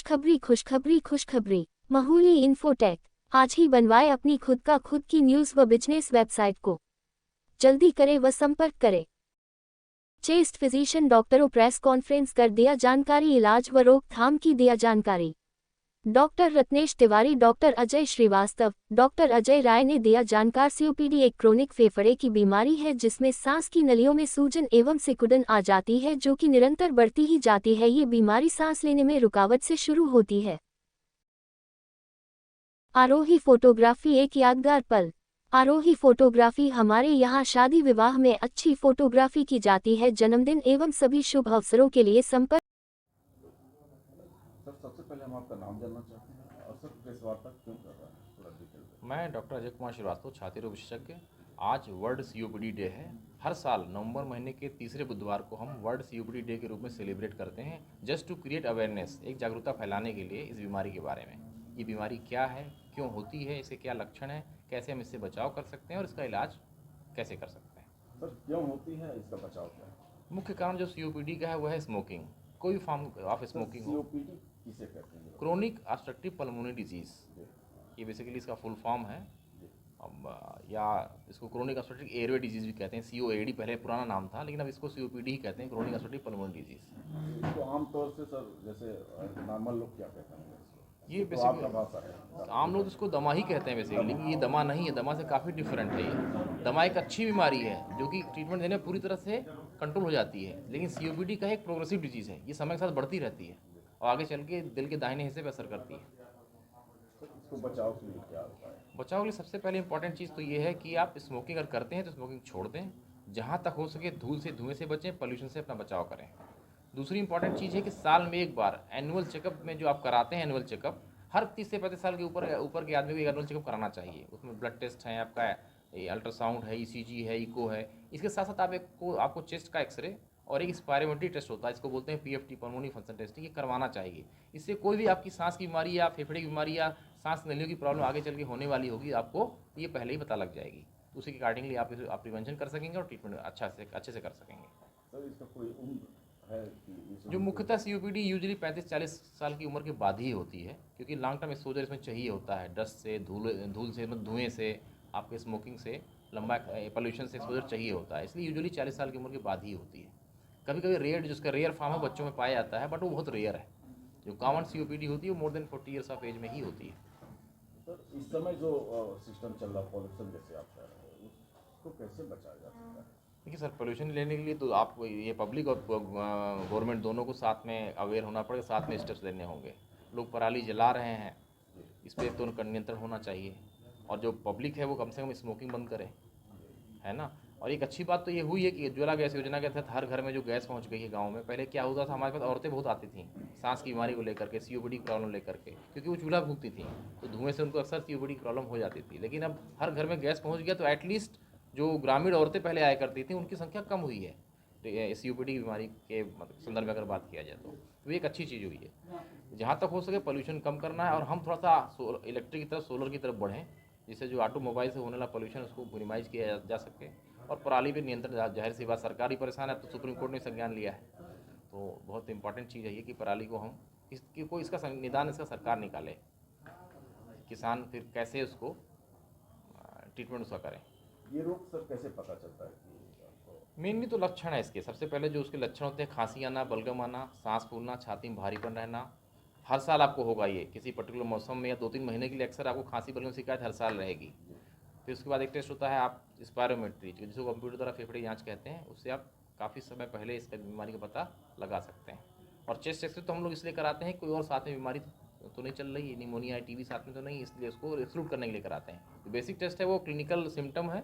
खुशखबरी खुशखबरी खुशखबरी। माहौली इन्फोटेक। आज ही बनवाए अपनी खुद की न्यूज़ व बिजनेस वेबसाइट को। जल्दी करें व संपर्क करें। चेस्ट फिजिशियन डॉक्टरों प्रेस कॉन्फ्रेंस कर दिया जानकारी, इलाज व रोकथाम की दिया जानकारी। Doctor Ratnesh Tiwari, doctor Ajay Srivastava, doctor Ajay Rai ने दिया जानकार। सीओपीडी एक क्रोनिक फेफड़े की बीमारी है जिसमें सांस की नलियों में सूजन एवं सिकुड़न आ जाती है जो कि निरंतर बढ़ती ही जाती है। ये बीमारी सांस लेने में रुकावट से शुरू होती है। आरोही फोटोग्राफी एक यादगार पल। आरोही फोटोग्राफी हमारे यहाँ शादी विवाह में अच्छी फोटोग्राफी की जाती है। जन्मदिन एवं सभी शुभ अवसरों के लिए संपर्क। सर, सबसे पहले हम आपका नाम जानना चाहते हैं और सर प्रेस वार्ता क्यों कर रहे हैं, थोड़ा डिटेल में। मैं डॉक्टर अजय कुमार श्रीवास्तव, छाती रोग विशेषज्ञ। आज वर्ल्ड सीओपीडी डे है। हर साल नवंबर महीने के तीसरे बुधवार को हम वर्ल्ड सीओपीडी डे के रूप में सेलिब्रेट करते हैं, जस्ट टू क्रिएट अवेयरनेस, एक जागरूकता फैलाने के लिए इस बीमारी के बारे में। ये बीमारी क्या है, क्यों होती है, इसके क्या लक्षण हैं, कैसे हम इससे बचाव कर सकते हैं और इसका इलाज कैसे कर सकते हैं। सर, क्यों होती है, इसका बचाव क्या है? मुख्य कारण जो सीओपीडी का है वह है स्मोकिंग। कोई भी फॉर्म ऑफ स्मोकिंग हो। सीओपीडी किसे कहते हैं? क्रोनिक ऑब्स्ट्रक्टिव पल्मोनरी डिजीज़, जी, ये बेसिकली इसका फुल फॉर्म है। जी। या इसको क्रोनिक ऑब्स्ट्रक्टिव एयरवे डिजीज़ भी कहते हैं। सीओएडी पहले पुराना नाम था, लेकिन अब इसको सीओपीडी ही कहते हैं, क्रोनिक ऑब्स्ट्रक्टिव पल्मोनरी डिजीज़। इसको आमतौर से सर, जैसे नॉर्मल लोग क्या कहते हैं इसको? ये तो आपका भाषा है। आम लोग इसको दमा ही कहते हैं बेसिकली, लेकिन ये दमा नहीं है, दमा से काफ़ी डिफरेंट है। ये दमा एक अच्छी बीमारी है जो कि ट्रीटमेंट देने में पूरी तरह से कंट्रोल हो जाती है, लेकिन सीओपीडी का एक प्रोग्रेसिव डिजीज़ है। ये समय के साथ बढ़ती रहती है और आगे चल के दिल के दाहिने हिस्से पर असर करती है। सर, इसको बचाव के लिए क्या उपाय है? बचाव के लिए सबसे पहले इंपॉर्टेंट चीज़ तो ये है कि आप स्मोकिंग अगर करते हैं तो स्मोकिंग छोड़ दें। जहाँ तक हो सके धुएँ से बचें, पोल्यूशन से अपना बचाव करें। दूसरी इंपॉर्टेंट चीज़ है कि साल में एक बार एनुअल चेकअप में जो आप कराते हैं, एनुअल चेकअप हर 30 से 35 साल के ऊपर ऊपर के आदमी को एनुअल चेकअप कराना चाहिए। उसमें ब्लड टेस्ट है, आपका अल्ट्रासाउंड है, ईसीजी है, इको है। इसके साथ साथ आपको चेस्ट का एक्सरे और एक स्पायरोमेट्री टेस्ट होता है, इसको बोलते हैं पीएफटी, पल्मोनरी फंक्शन टेस्टिंग, ये करवाना चाहिए। इससे कोई भी आपकी सांस की बीमारी या फेफड़े की बीमारी या सांस नलियों की प्रॉब्लम आगे चल के होने वाली होगी, आपको ये पहले ही पता लग जाएगी। उसी के अकॉर्डिंगली आप प्रिवेंशन कर सकेंगे और ट्रीटमेंट अच्छे से कर सकेंगे। सर, इसका कोई उम्र है कि जो मुख्यतः सीओपीडी यूजुअली 35-40 साल की उम्र के बाद ही होती है, क्योंकि लॉन्ग टर्म एक्सपोजर इसमें चाहिए होता है। डस्ट से, धूल से, मतलब धुएँ से, आपके स्मोकिंग से, लंबा पोल्यूशन से एक्सपोजर चाहिए होता है, इसलिए यूजुअली 40 साल की उम्र के बाद ही होती है। कभी कभी रेयर, जिसका रेयर फॉर्म है, बच्चों में पाया जाता है, बट वो बहुत रेयर है। जो कॉमन सीओपीडी होती है वो more than 40 years of age में ही होती है। सर, इस समय जो सिस्टम चल रहा है, पॉल्यूशन जैसे आप कह रहे हैं, उसको कैसे बचाया जा सकता है? देखिए सर, पोल्यूशन लेने के लिए तो आप ये पब्लिक और गवर्नमेंट दोनों को साथ में अवेयर होना पड़ेगा, साथ में स्टेप्स लेने होंगे। लोग पराली जला रहे हैं, इस पर तो उनका नियंत्रण होना चाहिए। और जो पब्लिक है वो कम से कम स्मोकिंग बंद करे, है ना। और एक अच्छी बात तो ये हुई है कि उज्ज्वला गैस योजना के तहत हर घर में जो गैस पहुंच गई है गांव में। पहले क्या होता था, हमारे पास औरतें बहुत आती थीं सांस की बीमारी को लेकर के, सीओपीडी की प्रॉब्लम लेकर के, क्योंकि वो चूल्हा फूंकती थी तो धुएं से उनको अक्सर सीओपीडी की प्रॉब्लम हो जाती थी। लेकिन अब हर घर में गैस पहुंच गया तो एटलीस्ट जो ग्रामीण औरतें पहले आया करती थी उनकी संख्या कम हुई है सीओपीडी की बीमारी के संदर्भ में अगर बात किया जाए तो ये एक अच्छी चीज़ हुई है। जहाँ तक हो सके पोल्यूशन कम करना है और हम थोड़ा सा इलेक्ट्रिक की तरफ, सोलर की तरफ बढ़ें, जिससे जो ऑटोमोबाइल से होने वाला पोल्यूशन उसको मिनिमाइज किया जा सके। और पराली पे नियंत्रण, जाहिर सी बात सरकार ही परेशान है, तो सुप्रीम कोर्ट ने संज्ञान लिया है। तो बहुत इंपॉर्टेंट चीज़ है ये कि पराली को हम इसका निदान इसका सरकार निकाले, किसान फिर कैसे उसको ट्रीटमेंट उसका करें। ये रोग सर कैसे पता चलता है कि आपको? मेनली तो लक्षण है इसके। सबसे पहले जो उसके लक्षण होते हैं, खांसी आना, बलगम आना, सांस फूलना, छाती में भारीपन रहना। हर साल आपको होगा ये, किसी पर्टिकुलर मौसम में या 2-3 महीने के लिए अक्सर आपको खांसी बलगम शिकायत हर साल रहेगी। फिर उसके बाद एक टेस्ट होता है आप स्पायरोमेट्री, जिसको कंप्यूटर द्वारा फेफड़े की जांच कहते हैं, उससे आप काफ़ी समय पहले इसका बीमारी का पता लगा सकते हैं। और चेस्ट एक्सरे तो हम लोग इसलिए कराते हैं, कोई और साथ में बीमारी तो नहीं चल रही है, निमोनिया टीबी साथ में तो नहीं, इसलिए उसको एक्सक्लूड करने के लिए कराते हैं। तो बेसिक टेस्ट है वो क्लिनिकल सिम्टम है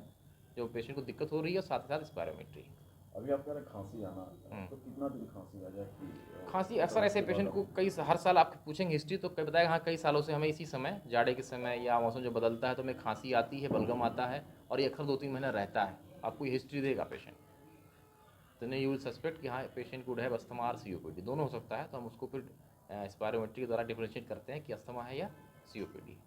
जो पेशेंट को दिक्कत हो रही है, और साथ ही साथ स्पायरोमेट्री। अभी आप कह रहे हैं खांसी आना, तो कितना दिन खांसी आ जाए कि खांसी अक्सर ऐसे पेशेंट को हर साल आप पूछेंगे हिस्ट्री तो कई बताएगा, हाँ कई सालों से हमें इसी समय, जाड़े के समय या मौसम जो बदलता है तो हमें खांसी आती है, बलगम आता है, और ये अक्सर 2-3 महीना रहता है। आपको ये हिस्ट्री देगा पेशेंट, तो नहीं, यू विल सस्पेक्ट कि हाँ पेशेंट कुड हैव अस्थमा और सीओपीडी, दोनों हो सकता है। तो हम उसको फिर स्पायरोमेट्री के द्वारा डिफरेंशिएट करते हैं कि अस्थमा है या सीओपीडी।